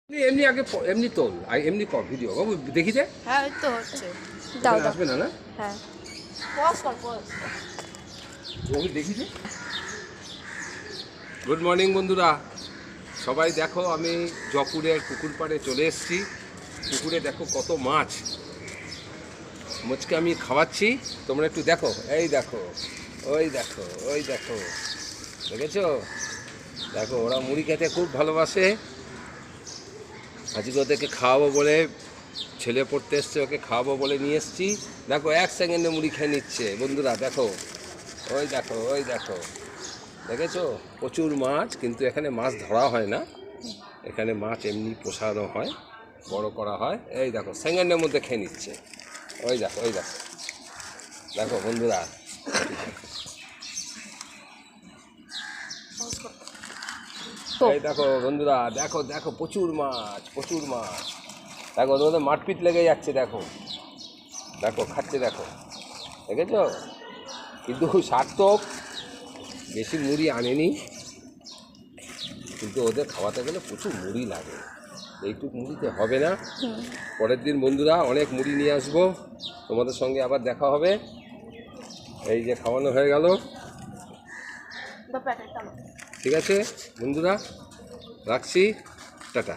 এমনি আগে এমনি তোল এমনি কর ভিডিও বাবু দেখি যে। হ্যাঁ ওই তো হচ্ছে। দাও দাও। আসবে না না? হ্যাঁ পজ কর পজ। বাবু দেখি যে। গুড মর্নিং বন্ধুরা, সবাই দেখো আমি জয়পুরের পুকুর পাড়ে চলে এসেছি। পুকুরে দেখো কত মাছ, মাছকে আমি খাওয়াচ্ছি, তোমরা একটু দেখো। এই দেখো, ওই দেখো, ওই দেখো, দেখেছো? দেখো ওরা মুড়ি খেতে খুব ভালোবাসে। আজকে ওদেরকে খাওয়াবো বলে, ছেলে পড়তে এসছে, ওকে খাওয়াবো বলে নিয়ে এসছি। দেখো 1 সেকেন্ডে মুড়ি খেয়ে নিচ্ছে বন্ধুরা, দেখো, ওই দেখো, ওই দেখো, দেখেছো? প্রচুর মাছ, কিন্তু এখানে মাছ ধরা হয় না, এখানে মাছ এমনি পোষানো হয়, বড় করা হয়। এই দেখো সেকেন্ডের মধ্যে খেয়ে নিচ্ছে। ওই দেখো, ওই দেখো, দেখো বন্ধুরা, এই দেখো বন্ধুরা, দেখো দেখো প্রচুর মাছ, প্রচুর মাছ। দেখো তোমাদের মারপিট লেগে যাচ্ছে, দেখো দেখো খাচ্ছে, দেখো, দেখেছো? কিন্তু সার্থক বেশি মুড়ি আনেনি, কিন্তু ওদের খাওয়াতে গেলে প্রচুর মুড়ি লাগে, এইটুক মুড়িতে হবে না। পরের দিন বন্ধুরা অনেক মুড়ি নিয়ে আসবো, তোমাদের সঙ্গে আবার দেখা হবে। এই যে খাওয়ানো হয়ে গেল, ঠিক আছে বন্ধুরা, রাখছি, টাটা।